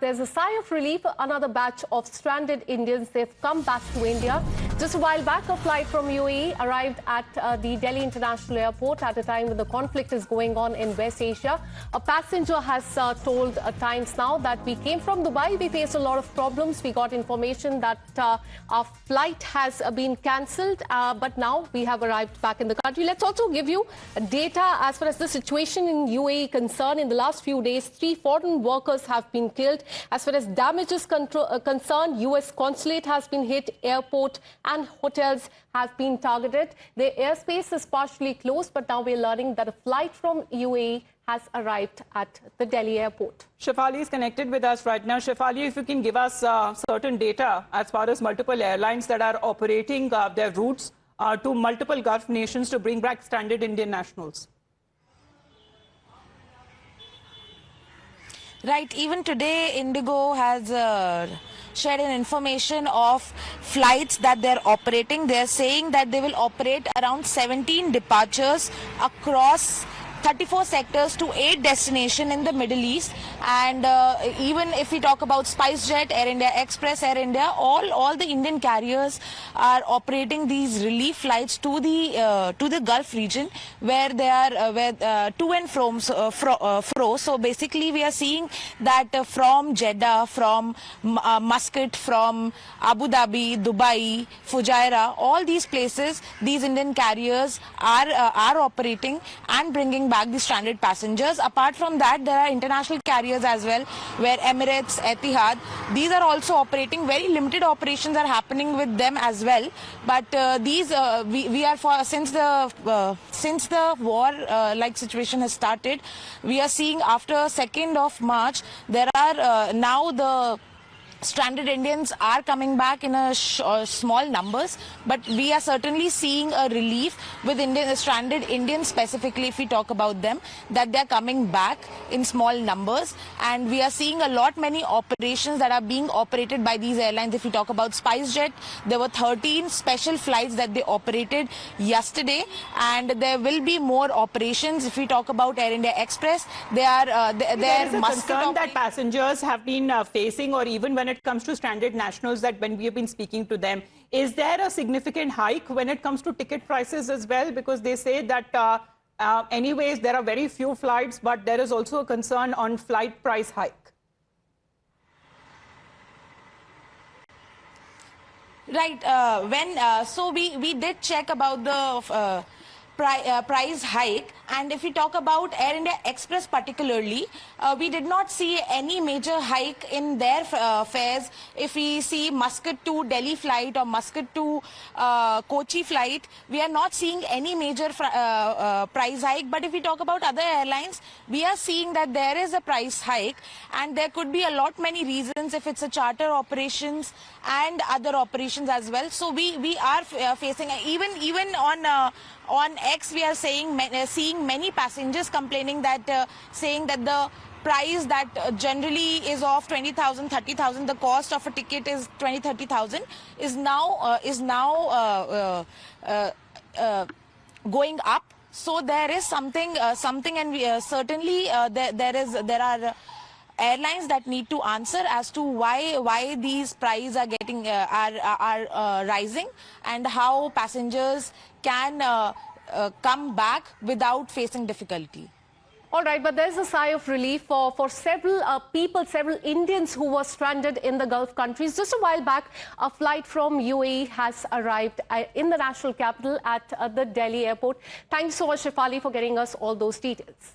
there's a sigh of relief. Another batch of stranded Indians, they've come back to India. Just a while back, a flight from UAE arrived at the Delhi International Airport at a time when the conflict is going on in West Asia. A passenger has told Times Now that we came from Dubai, we faced a lot of problems. We got information that our flight has been cancelled, but now we have arrived back in the country. Let's also give you data as far as the situation in UAE concerned. In the last few days, 3 foreign workers have been killed. As far as damages concerned, US consulate has been hit, airport and hotels have been targeted. The airspace is partially closed, but now we're learning that a flight from UAE has arrived at the Delhi airport. Shefali is connected with us right now. Shefali, if you can give us certain data as far as multiple airlines that are operating their routes to multiple Gulf nations to bring back stranded Indian nationals. Right, even today Indigo has shared an information of flights that they're operating. They're saying that they will operate around 17 departures across 34 sectors to 8 destinations in the Middle East. And even if we talk about SpiceJet, Air India Express, Air India, all the Indian carriers are operating these relief flights to the Gulf region, where they are to and from fro. So basically, we are seeing that from Jeddah, from Muscat, from Abu Dhabi, Dubai, Fujairah, all these places, these Indian carriers are operating and bringing back the stranded passengers. Apart from that, there are international carriers as well, where Emirates, Etihad, these are also operating. Very limited operations are happening with them as well. But these we are since the war like situation has started, we are seeing after 2nd of March there are now the stranded Indians are coming back in a small numbers, but we are certainly seeing a relief with stranded Indians specifically, if we talk about them, that they are coming back in small numbers. And we are seeing many operations that are being operated by these airlines. If we talk about SpiceJet, there were 13 special flights that they operated yesterday, and there will be more operations. If we talk about Air India Express, there is a concern that passengers have been facing, or even when it comes to stranded nationals, that when we have been speaking to them, is there a significant hike when it comes to ticket prices as well? Because they say that anyways, there are very few flights, but there is also a concern on flight price hike. Right. So we did check about the price hike, and if we talk about Air India Express particularly, we did not see any major hike in their fares. If we see Muscat to Delhi flight or Muscat to Kochi flight, we are not seeing any major price hike. But if we talk about other airlines, we are seeing that there is a price hike, and there could be many reasons, if it's a charter operations and other operations as well. So we are facing, even on X, we are seeing many passengers complaining that saying that the price that generally is of 20,000, 30,000, the cost of a ticket is 20, 30,000, is now going up. So there is something, and we, certainly there are airlines that need to answer as to why these prices are getting are rising, and how passengers can come back without facing difficulty. All right, but there's a sigh of relief for several people, several Indians who were stranded in the Gulf countries. Just a while back, a flight from UAE has arrived in the national capital at the Delhi airport. Thanks so much, Shefali, for getting us all those details.